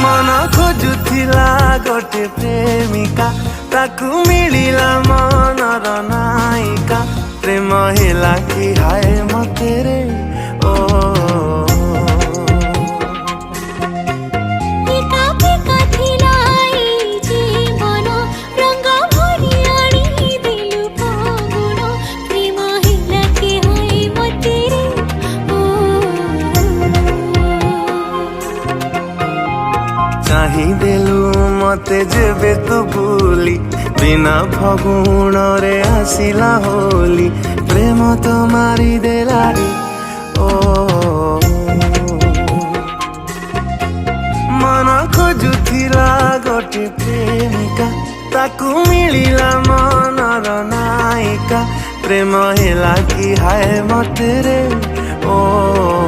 मन खोजुथिला गोटे प्रेमिका ताकू मिलिला मनर नायिका प्रेम हेला कि हाय मते रे ओ देलु मते जेबे तू भूली बिना फगुण रे आसिला होली प्रेम तो मारी देला रे ओ मन खोजुथिला गोटे प्रेमिका ताकू मिलिला मनर नायिका प्रेम हेला कि हाय मते रे ओ